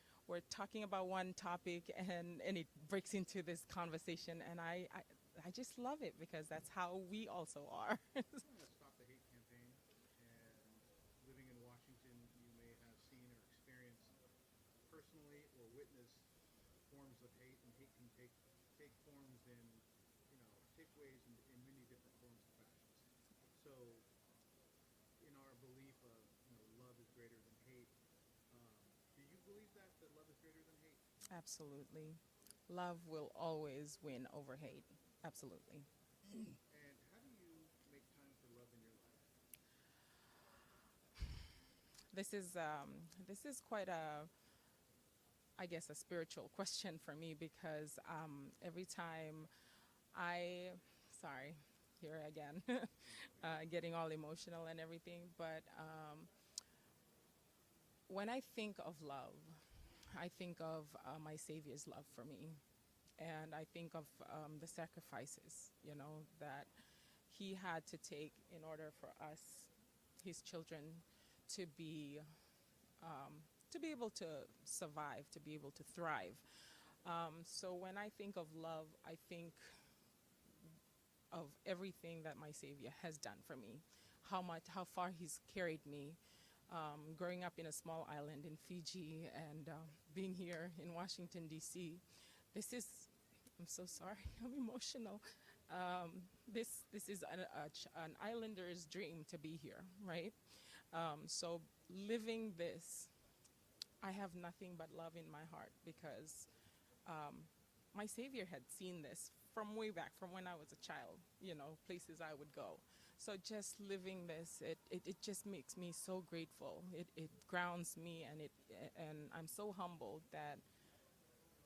talking about one topic and it breaks into this conversation, and I just love it because that's how we also are. I want to stop the hate campaign. And living in Washington, you may have seen or experienced personally or witnessed forms of hate, and hate can take forms in, take ways in many different forms and fashions. So, in our belief of, love is greater than hate, do you believe that love is greater than hate? Absolutely. Love will always win over hate. Absolutely. And how do you make time for love in your life? This is quite a, I guess, a spiritual question for me, because every time sorry, here again, getting all emotional and everything, but when I think of love, I think of my Savior's love for me, and I think of the sacrifices, that He had to take in order for us, His children, to be able to survive, to be able to thrive. So when I think of love, I think of everything that my Savior has done for me, how far He's carried me, growing up in a small island in Fiji, and being here in Washington, D.C. I'm so sorry, I'm emotional. This is an islander's dream to be here, right? So living this, I have nothing but love in my heart, because my Savior had seen this from way back, from when I was a child, places I would go. So just living this, it just makes me so grateful. It grounds me, and I'm so humbled that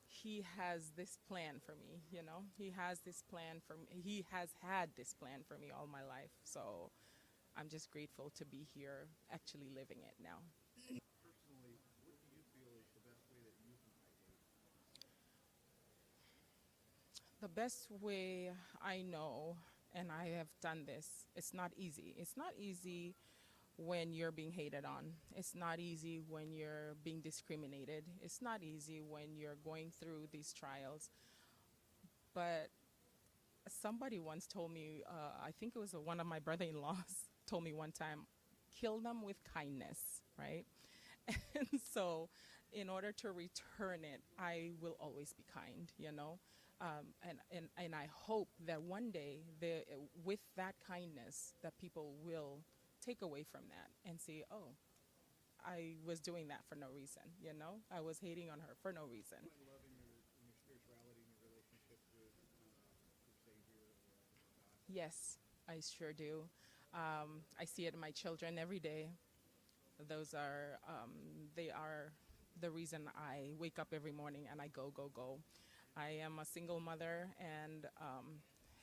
He has this plan for me, He has this plan for me. He has had this plan for me all my life. So I'm just grateful to be here, actually living it now. Personally, what do you feel is the best way that you can fight hate? The best way I know, and I have done this, it's not easy. It's not easy when you're being hated on. It's not easy when you're being discriminated. It's not easy when you're going through these trials. But somebody once told me, I think it was one of my brother-in-laws, told me one time, kill them with kindness, right? And so in order to return it, I will always be kind, and I hope that one day, with that kindness, that people will take away from that and say, oh, I was doing that for no reason, I was hating on her for no reason. Find love in your spirituality and your relationship with Yes, I sure do. I see it in my children every day. Those are, they are the reason I wake up every morning and I go, go, go. I am a single mother, and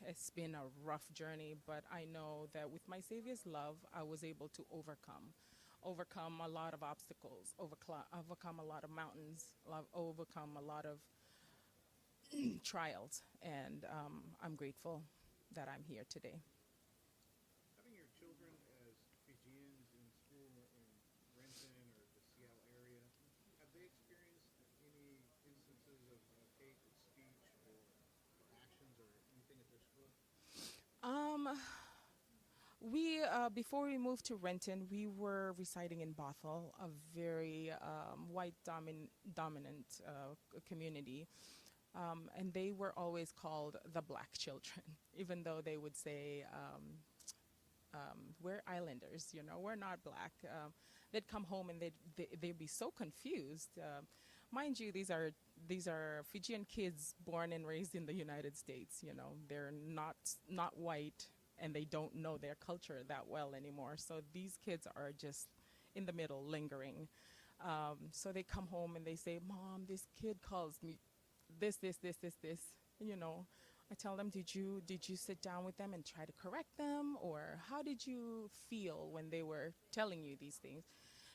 it's been a rough journey, but I know that with my Savior's love, I was able to overcome a lot of obstacles, overcome a lot of mountains, overcome a lot of trials, and I'm grateful that I'm here today. Having your children as Fijians in school in Renton or the Seattle area, have they experienced any instances of hate speech or actions or anything at their school? Um, we before we moved to Renton, we were residing in Bothell, a very white dominant community, and they were always called the black children, even though they would say we're islanders, we're not black. They'd come home and they'd be so confused. Mind you, these are Fijian kids born and raised in the United States. They're not white, and they don't know their culture that well anymore. So these kids are just in the middle, lingering. So they come home and they say, "Mom, this kid calls me this." I tell them, did you sit down with them and try to correct them, or how did you feel when they were telling you these things?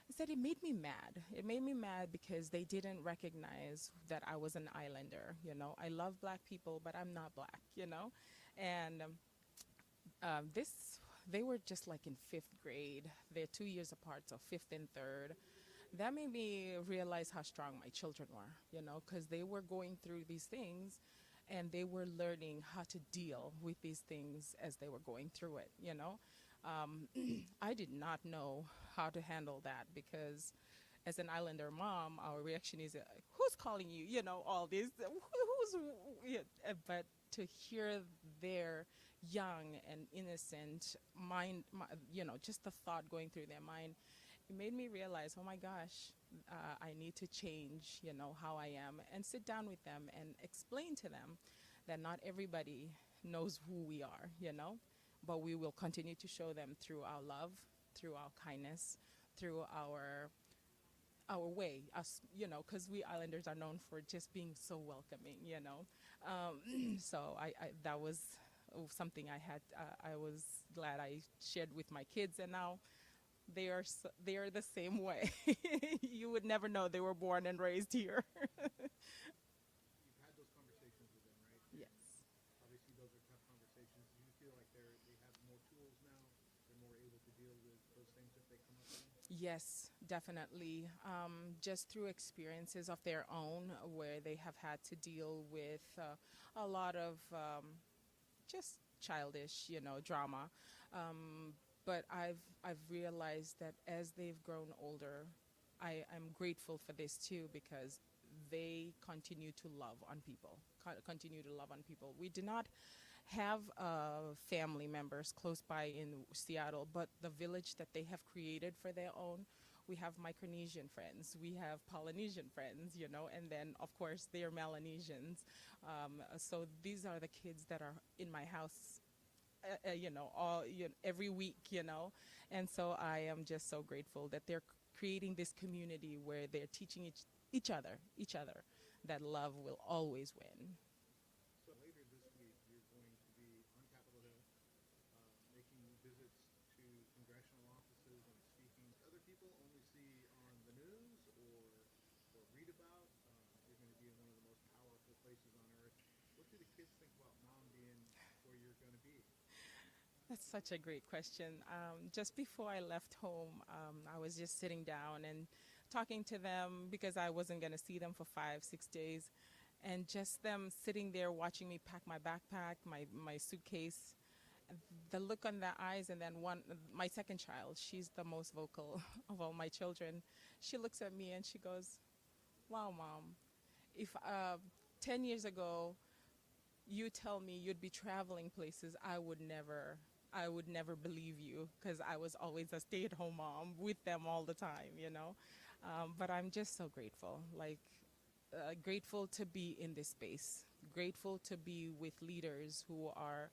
I said it made me mad. It made me mad because they didn't recognize that I was an islander. I love black people, but I'm not black. And this they were just like in fifth grade. They're 2 years apart, so fifth and third. That made me realize how strong my children were, because they were going through these things and they were learning how to deal with these things as they were going through it. I did not know how to handle that because as an islander mom, our reaction is, who's calling you? All this, who's, yeah, but to hear their young and innocent mind, just the thought going through their mind, it made me realize, oh my gosh, I need to change, how I am, and sit down with them and explain to them that not everybody knows who we are, but we will continue to show them through our love, through our kindness, through our way, us, because we islanders are known for just being so welcoming. So I that was something I had. I was glad I shared with my kids, and now they are the same way. You would never know they were born and raised here. You've had those conversations with them, right? Yes. Obviously, those are tough conversations. Do you feel like they have more tools now? They're more able to deal with those things if they come up to them? Yes, definitely. Just through experiences of their own, where they have had to deal with a lot of just childish, drama. But I've realized that as they've grown older, I'm grateful for this too, because they continue to love on people. Continue to love on people. We do not have family members close by in Seattle, but the village that they have created for their own, we have Micronesian friends, we have Polynesian friends, and then of course they are Melanesians. So these are the kids that are in my house, every week, and so I am just so grateful that they're creating this community where they're teaching each other that love will always win. So later this week, you're going to be on Capitol Hill, making visits to congressional offices and speaking. Other people only see on the news or read about. You're going to be in one of the most powerful places on earth. What do the kids think about mom being where you're going to be? That's such a great question. Just before I left home, I was just sitting down and talking to them because I wasn't going to see them for 5, 6 days. And just them sitting there watching me pack my backpack, my suitcase, the look on their eyes. And then my second child, she's the most vocal of all my children. She looks at me and she goes, "Wow, Mom, if 10 years ago you tell me you'd be traveling places, I would never believe you, because I was always a stay-at-home mom with them all the time. But I'm just so grateful, grateful to be in this space, grateful to be with leaders who are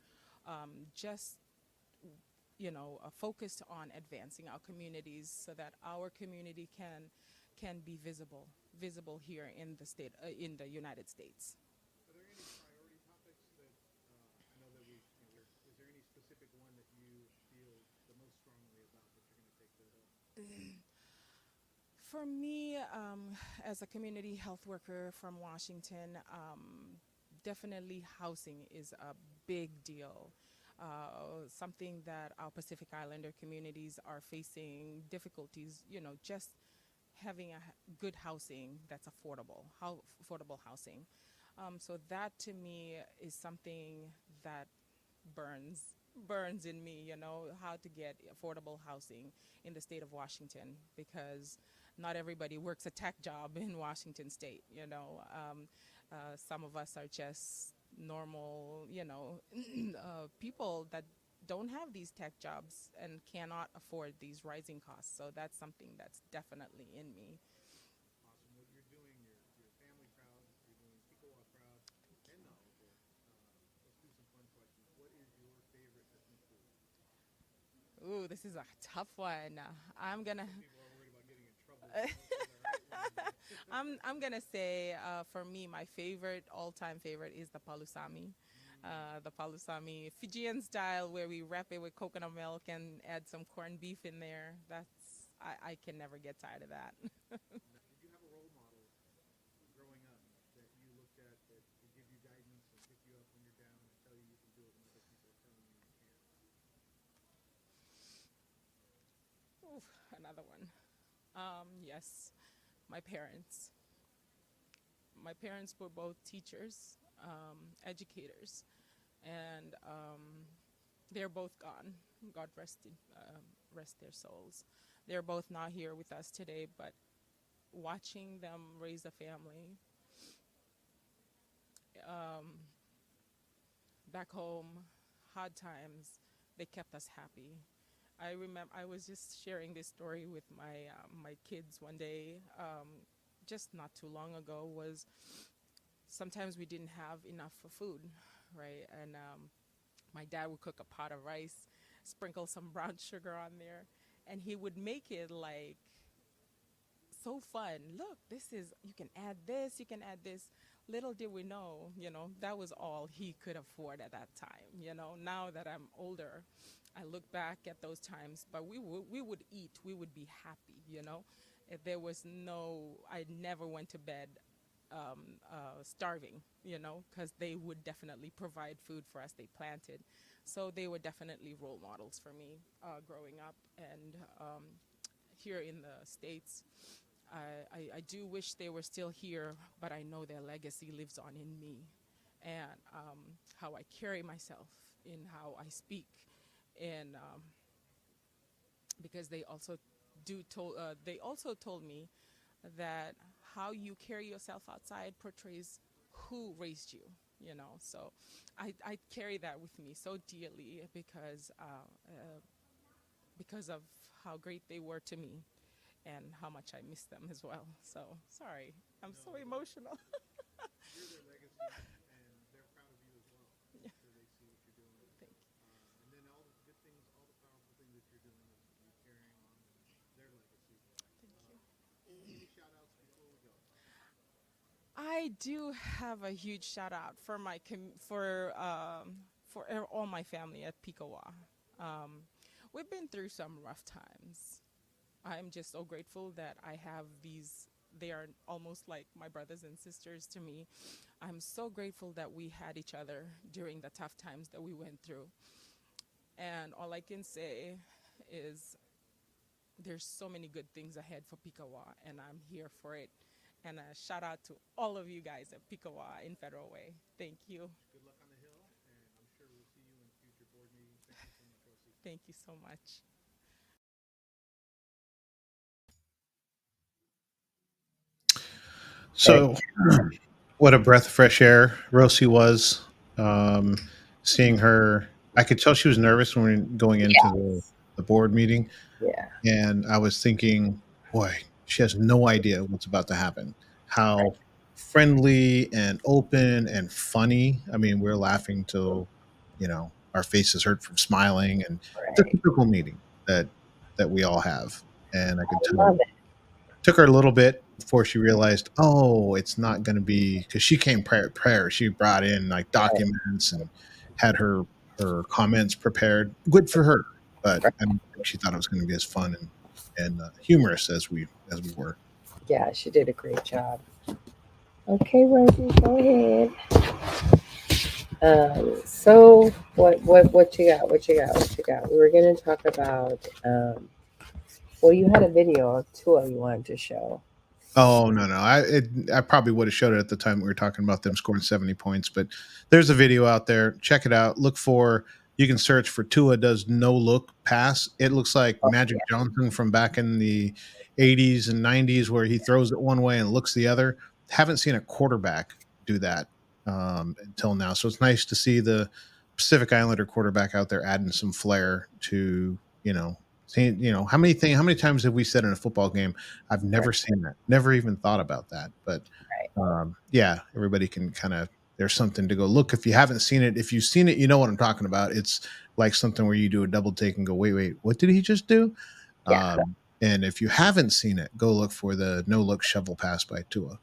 just focused on advancing our communities so that our community can be visible here in the state in the United States. Are there any priority topics that I know that is there any specific one that you feel the most strongly about that you're going to take care of? For me, as a community health worker from Washington, definitely housing is a big deal. Something that our Pacific Islander communities are facing difficulties, just having a good housing that's affordable housing. So that to me is something that burns in me, how to get affordable housing in the state of Washington, because not everybody works a tech job in Washington state. Some of us are just normal, people that don't have these tech jobs and cannot afford these rising costs. So that's something that's definitely in me. Awesome. What you're doing, your family proud, you're doing PICA-WA proud, and knowledgeable. Let's do some fun questions. What is your favorite ethnic food? Ooh, this is a tough one. I'm gonna. People are worried about getting in trouble. So those are the right ones. I'm gonna say for me, my all-time favorite is the palusami. The palusami Fijian style, where we wrap it with coconut milk and add some corned beef in there. I can never get tired of that. Now, did you have a role model growing up that you looked at that could give you guidance and pick you up when you're down and tell you can do it when other people are telling you you can't? Oof, another one. Yes, my parents. My parents were both teachers, educators, and they're both gone. God rest their souls. They're both not here with us today, but watching them raise a family back home, hard times, they kept us happy. I remember I was just sharing this story with my kids one day, just not too long ago. Was sometimes we didn't have enough for food, right? And my dad would cook a pot of rice, sprinkle some brown sugar on there, and he would make it like so fun. Look, you can add this, you can add this. Little did we know, that was all he could afford at that time. Now that I'm older, I look back at those times, but we would eat, we would be happy. There was I never went to bed starving, because they would definitely provide food for us. They planted. So they were definitely role models for me growing up. And here in the States, I do wish they were still here, but I know their legacy lives on in me, and how I carry myself, in how I speak, and because they also told me that how you carry yourself outside portrays who raised you. So I carry that with me so dearly because of how great they were to me, and how much I miss them as well. So sorry, I'm so emotional. You're their legacy, and they're proud of you as well. I'm sure they see what you're doing. Thank you. And then all the good things, all the powerful things that you're doing is you carrying on their legacy. Thank you. Any shout outs before we go? I do have a huge shout out for for all my family at PICA-WA. We've been through some rough times. I'm just so grateful that I have these. They are almost like my brothers and sisters to me. I'm so grateful that we had each other during the tough times that we went through. And all I can say is there's so many good things ahead for PICA-WA, and I'm here for it. And a shout out to all of you guys at PICA-WA in Federal Way. Thank you. Good luck on the Hill, and I'm sure we'll see you in future board meetings. Thank you so much, Rosi. Thank you so much. So, what a breath of fresh air Rosi was. Um, Seeing her, I could tell she was nervous when we were going into the board meeting. Yeah. And I was thinking, boy, she has no idea what's about to happen. How friendly and open and funny. I mean, we're laughing till, our faces hurt from smiling, and it's a Right. typical meeting that we all have. And I could I tell love it. took her a little bit before she realized, oh, it's not going to be, because she came prayer. She brought in like Right. documents and had her comments prepared. Good for her, but Right. I don't think she thought it was going to be as fun and humorous as we were. Yeah, she did a great job. Okay, Rosie, go ahead. So what you got? What you got? What you got? We were going to talk about. Well, you had a video of Tua you wanted to show. Oh no! I probably would have showed it at the time we were talking about them scoring 70 points, but there's a video out there. Check it out. Look for You can search for Tua does no look pass. It looks like Oh, Magic yeah, Johnson from back in the 80s and 90s, where he throws it one way and looks the other. Haven't seen a quarterback do that until now, so it's nice to see the Pacific Islander quarterback out there adding some flair to seeing how many times have we said in a football game, I've right, never seen that. Never even thought about that. But right. yeah, everybody can kind of, there's something to go look. If you haven't seen it, if you've seen it, you know what I'm talking about. It's like something where you do a double take and go, wait, what did he just do? Yeah, And if you haven't seen it, go look for the no look shovel pass by Tua.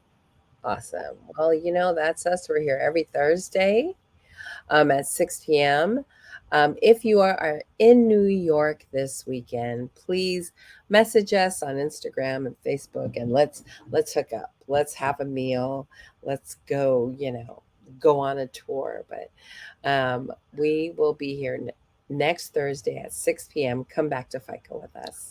awesome. Well, that's us. We're here every Thursday at 6 p.m. If you are in New York this weekend, please message us on Instagram and Facebook, and let's hook up. Let's have a meal. Let's go on a tour. But we will be here next Thursday at 6 p.m. Come back to FICA with us.